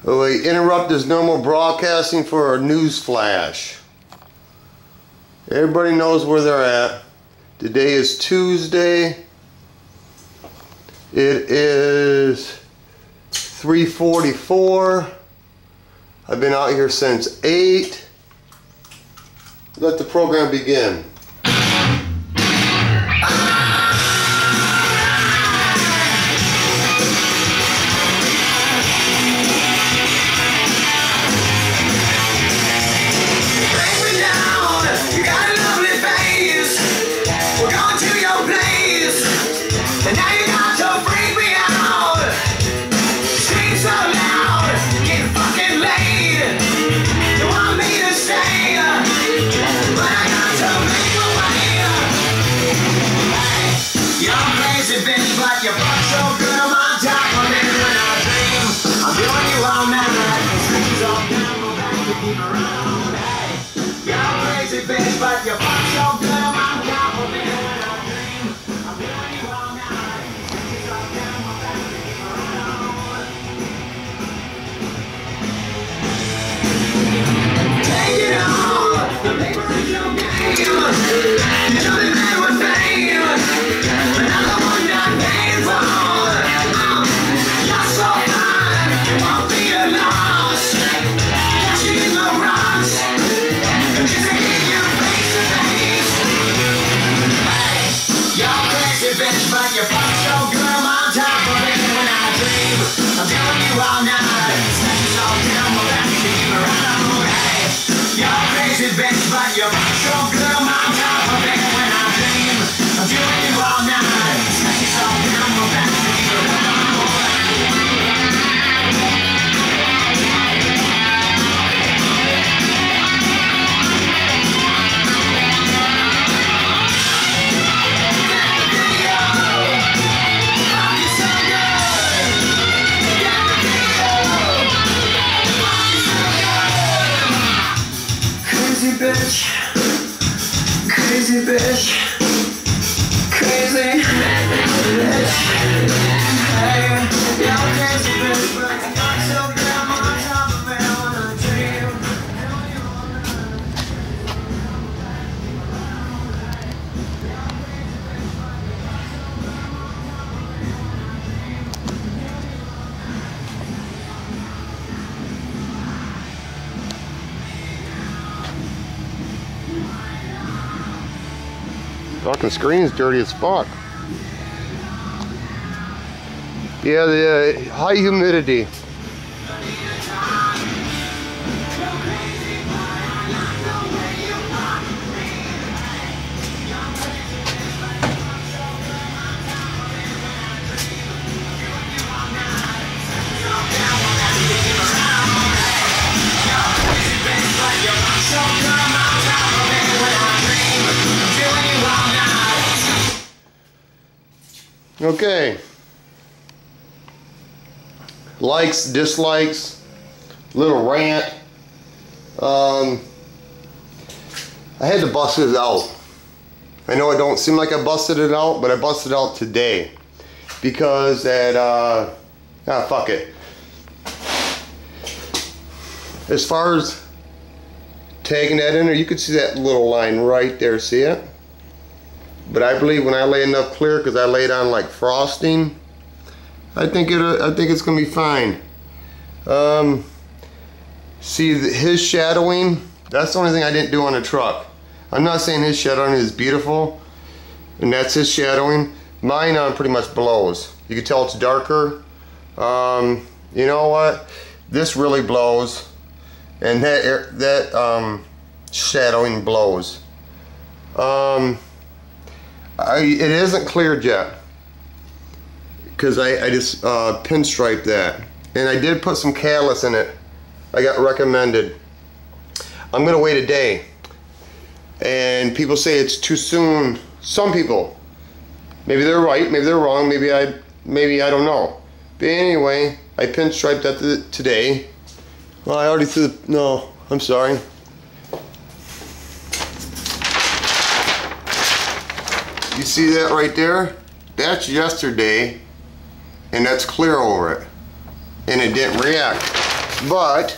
We interrupt this normal broadcasting for a news flash. Everybody knows where they're at. Today is Tuesday. It is 3:44. I've been out here since 8. Let the program begin. But you fuck so good, I'm down for me when I dream. I'm feeling you all night. So down my back to keep around. Take it all. The paper is your game. You know the man with fame. Another one not paid for. You're so fine. You won't be a loss. Cashing in the rocks. Bitch, but you fuck so good, I'm on top of it when I dream. I'm telling you all night, snatches all down my back to keep around. Hey, you're crazy bitch, but you fuck so good, I'm on top of it when I dream. I'm telling you all night, snatches all down my back to keep around. Bitch, crazy bitch, crazy bitch. Hey, you're crazy bitch, but you fuck so good, I'm on top of it when I dream. Fucking screen's dirty as fuck. Yeah, the high humidity. Okay. Likes, dislikes, little rant. I had to bust it out. I know it don't seem like I busted it out, but I busted it out today. Because fuck it. As far as tagging that in there, you could see that little line right there, see it? But I believe when I lay enough clear, because I laid on like frosting, I think it's gonna be fine. See his shadowing, that's the only thing I didn't do on the truck. I'm not saying his shadowing is beautiful, and that's his shadowing. Mine pretty much blows. You can tell it's darker. You know what? This really blows, and that shadowing blows. It isn't cleared yet because I just pinstriped that, and I did put some catalyst in it. I got recommended. I'm gonna wait a day, and people say it's too soon. Some people, maybe they're right, maybe they're wrong, maybe I don't know. But anyway, I pinstriped that today. Well, I already threw the, no, I'm sorry. You see that right there? That's yesterday, and that's clear over it, and it didn't react. But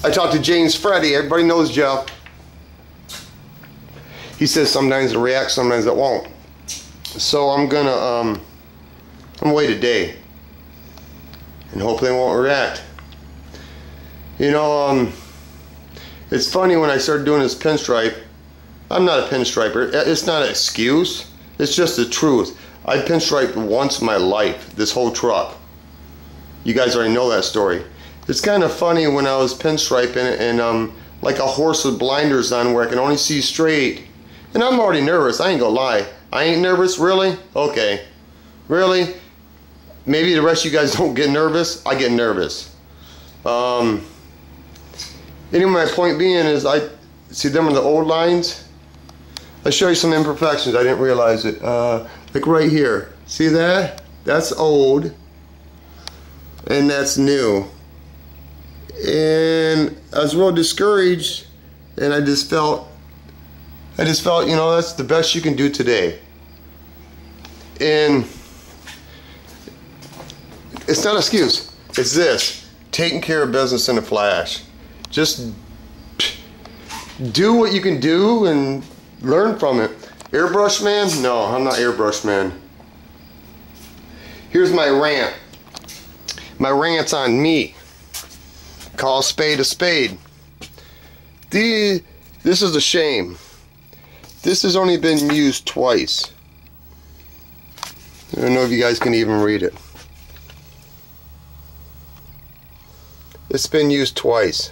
I talked to James Freddy. Everybody knows Jeff. He says sometimes it reacts, sometimes it won't. So I'm gonna wait a day and hopefully it won't react. You know, it's funny when I started doing this pinstripe. I'm not a pinstriper. It's not an excuse. It's just the truth. I pinstriped once in my life, this whole truck. You guys already know that story. It's kind of funny when I was pinstriping and like a horse with blinders on where I can only see straight. And I'm already nervous, I ain't gonna lie. I ain't nervous, really? Okay. Really? Maybe the rest of you guys don't get nervous. I get nervous. Anyway, my point being is I see them in the old lines. I'll show you some imperfections. I didn't realize it. Like right here. See that? That's old. And that's new. And I was real discouraged. And I just felt, you know, that's the best you can do today. And it's not an excuse. It's this. Taking care of business in a flash. Just do what you can do and learn from it. Airbrush man? No, I'm not airbrush man. Here's my rant. My rant's on me. Call a spade a spade. This is a shame. This has only been used twice. I don't know if you guys can even read it. It's been used twice.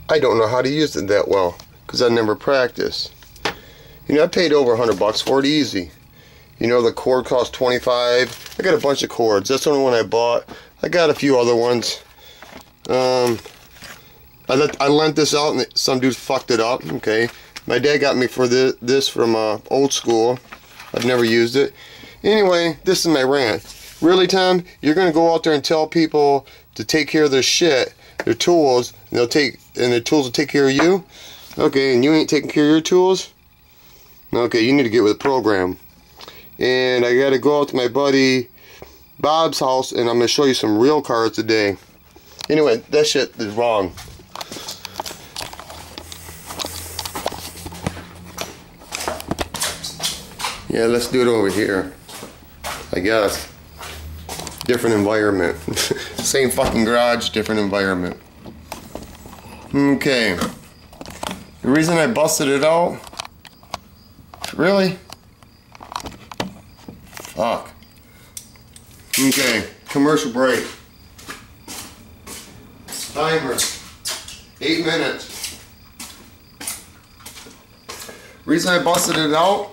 I don't know how to use it that well because I never practiced. You know, I paid over $100 for it easy. You know, the cord cost $25. I got a bunch of cords. That's the only one I bought. I got a few other ones. I lent this out and some dude fucked it up. Okay, my dad got me for this from old school. I've never used it. Anyway, this is my rant. Really, Tom? You're gonna go out there and tell people to take care of their shit, their tools, and their tools will take care of you? Okay, and you ain't taking care of your tools? Okay, you need to get with the program. And I gotta go out to my buddy Bob's house and I'm gonna show you some real cards today. Anyway, that shit is wrong. Yeah, let's do it over here. I guess. Different environment. Same fucking garage, different environment. Okay. The reason I busted it out. Really? Fuck. Okay. Commercial break. Timer. 8 minutes. Reason I busted it out.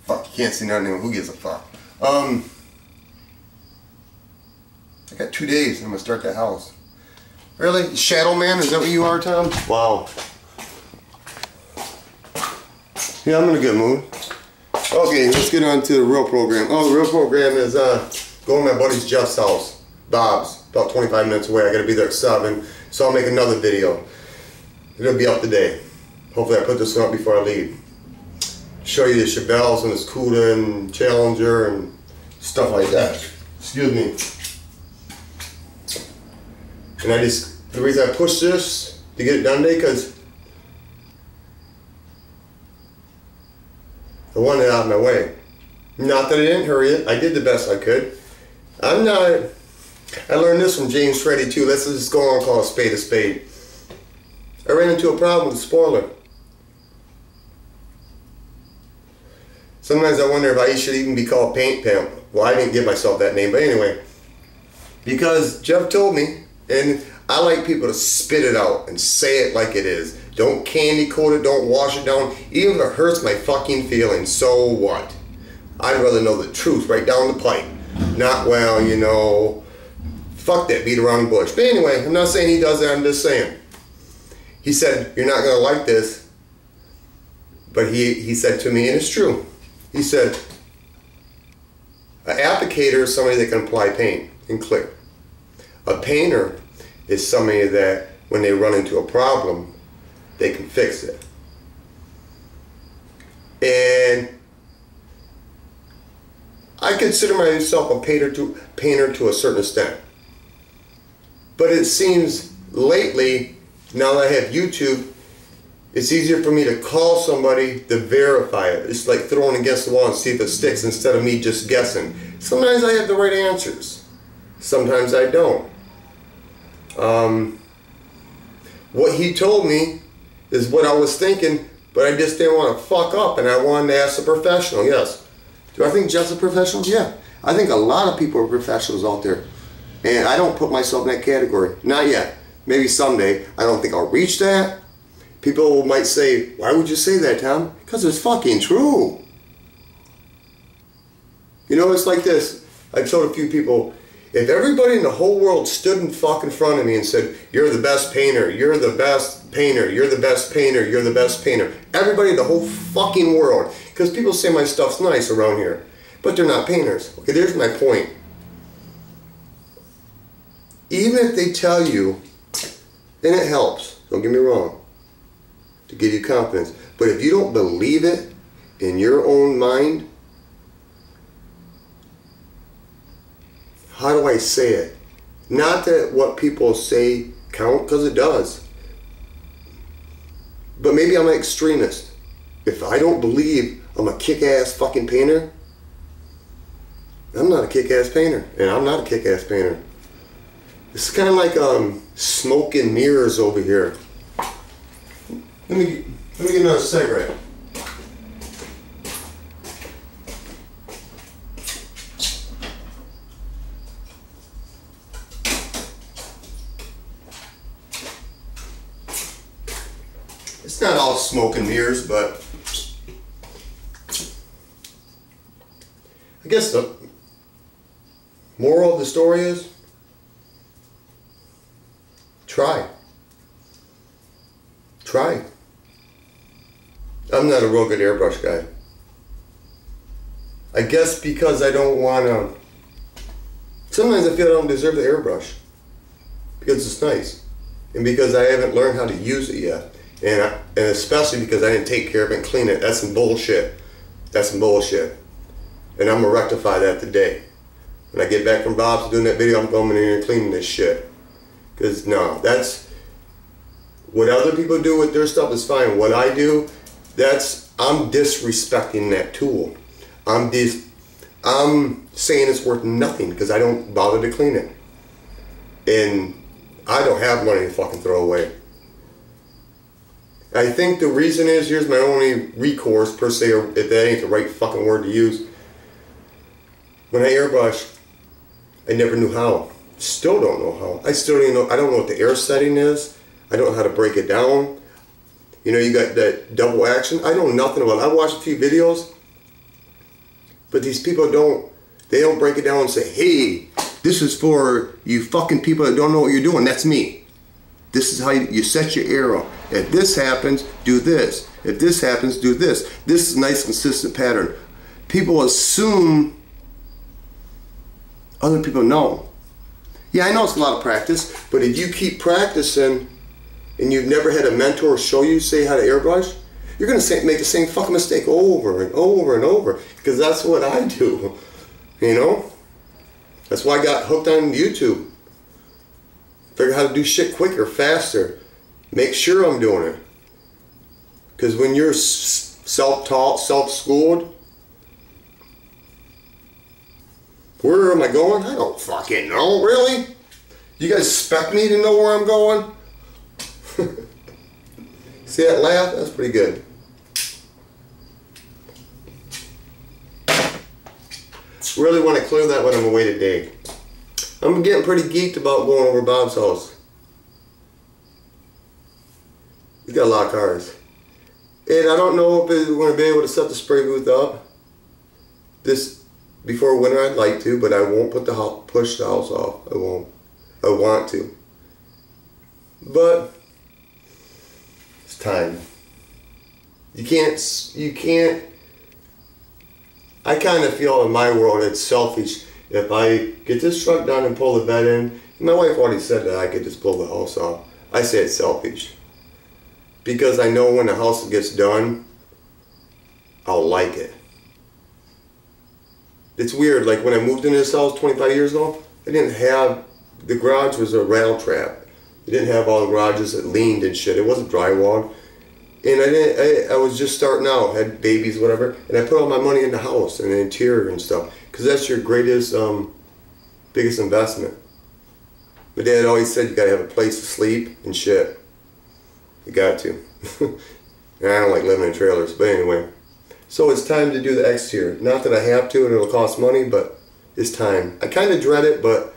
Fuck, you can't see nothing. Who gives a fuck? I got 2 days and I'm gonna start that house. Really? Shadow Man? Is that what you are, Tom? Wow. Yeah, I'm in a good mood. Okay, let's get on to the real program. Oh, the real program is going to my buddy's Jeff's house. Bob's. About 25 minutes away. I gotta be there at 7. So I'll make another video. It'll be up today. Hopefully I put this one up before I leave. Show you the Chevelles and this Cuda and Challenger and stuff like that. Excuse me. And the reason I pushed this to get it done today, because I wanted it out of my way. Not that I didn't hurry it, I did the best I could. I learned this from James Freddy too. Let's just go on and call a spade a spade. I ran into a problem with the spoiler. Sometimes I wonder if I should even be called Paint Pimp. Well, I didn't give myself that name, but anyway. Because Jeff told me, and I like people to spit it out and say it like it is. Don't candy coat it, don't wash it down. Even if it hurts my fucking feelings, so what? I'd rather know the truth right down the pipe. Not, well, you know, fuck that, beat around the bush. But anyway, I'm not saying he does that, I'm just saying. He said, you're not going to like this. But he said to me, and it's true. He said, an applicator is somebody that can apply paint and clear. A painter is somebody that when they run into a problem, they can fix it. And I consider myself a painter to a certain extent. But it seems lately, now that I have YouTube, it's easier for me to call somebody to verify it. It's like throwing against the wall and see if it sticks instead of me just guessing. Sometimes I have the right answers. Sometimes I don't. What he told me is what I was thinking, but I just didn't want to fuck up, and I wanted to ask a professional. Yes. Do I think Jeff's a professional? Yeah. I think a lot of people are professionals out there. And I don't put myself in that category. Not yet. Maybe someday. I don't think I'll reach that. People might say, why would you say that, Tom? Because it's fucking true. You know, it's like this. I've told a few people, if everybody in the whole world stood in fucking front of me and said, you're the best painter, you're the best painter, you're the best painter, you're the best painter. Everybody in the whole fucking world. Because people say my stuff's nice around here. But they're not painters. Okay, there's my point. Even if they tell you, and it helps, don't get me wrong, to give you confidence. But if you don't believe it in your own mind, how do I say it? Not that what people say count, because it does. But maybe I'm an extremist. If I don't believe I'm a kick-ass fucking painter, I'm not a kick-ass painter. And I'm not a kick-ass painter. It's kind of like smoke and mirrors over here. Let me get another cigarette. It's not all smoke and mirrors, but I guess the moral of the story is try. Try. I'm not a real good airbrush guy. I guess because I don't want to... Sometimes I feel I don't deserve the airbrush. Because it's nice. And because I haven't learned how to use it yet. And especially because I didn't take care of it and clean it. That's some bullshit. That's some bullshit. And I'm going to rectify that today. When I get back from Bob's doing that video, I'm going in here and cleaning this shit. Because no, that's... What other people do with their stuff is fine. What I do, I'm disrespecting that tool. I'm saying it's worth nothing because I don't bother to clean it. And I don't have money to fucking throw away. I think the reason is, here's my only recourse per se, or if that ain't the right fucking word to use. When I airbrush, I never knew how. Still don't know how. I still don't know. I don't know what the air setting is. I don't know how to break it down. You know, you got that double action. I know nothing about it. I watched a few videos, but these people don't break it down and say, hey, this is for you fucking people that don't know what you're doing. That's me. This is how you set your arrow. If this happens, do this. If this happens, do this. This is a nice consistent pattern. People assume other people know. Yeah, I know it's a lot of practice, but if you keep practicing and you've never had a mentor show you, say how to airbrush, you're going to make the same fucking mistake over and over and over, because that's what I do, you know? That's why I got hooked on YouTube. Figure out how to do shit quicker, faster. Make sure I'm doing it. Because when you're self-taught, self-schooled, where am I going? I don't fucking know, really? You guys expect me to know where I'm going? See that laugh? That's pretty good. Really want to clear that when I'm away today. I'm getting pretty geeked about going over Bob's house. He's got a lot of cars. And I don't know if we're going to be able to set the spray booth up this before winter. I'd like to, but I won't push the house off. I won't. I want to. But it's time. You can't. I kind of feel in my world it's selfish. If I get this truck done and pull the bed in, my wife already said that I could just pull the house off. I say it's selfish. Because I know when the house gets done, I'll like it. It's weird, like when I moved into this house 25 years ago, I didn't have, the garage was a rattle trap. It didn't have all the garages that leaned and shit. It wasn't drywall. And I was just starting out, had babies, whatever, and I put all my money in the house and the interior and stuff, because that's your greatest, biggest investment. My dad always said you gotta have a place to sleep and shit. You got to. And I don't like living in trailers, but anyway. So it's time to do the exterior. Not that I have to and it'll cost money, but it's time. I kind of dread it, but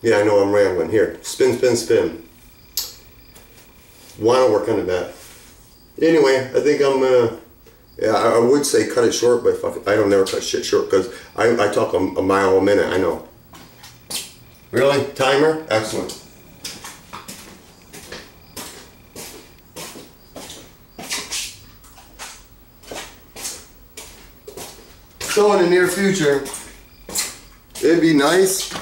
yeah, I know I'm rambling. Here, spin, spin, spin. Want to work on that. Anyway, I think I'm gonna, yeah, I would say cut it short, but fuck it, I don't never cut shit short because I talk a mile a minute, I know. Really? Timer? Excellent. So in the near future, it'd be nice.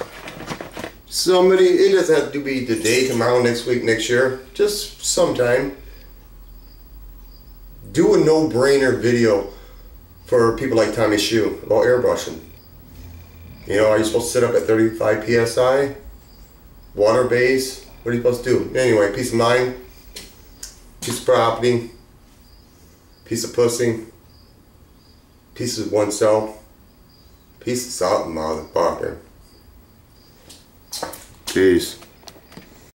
Somebody, it doesn't have to be today, tomorrow, next week, next year, just sometime. Do a no-brainer video for people like Tommy Shoe about airbrushing. You know, are you supposed to sit up at 35 PSI? Water base? What are you supposed to do? Anyway, peace of mind, piece of property, piece of pussy, piece of oneself, piece of something, motherfucker. Peace.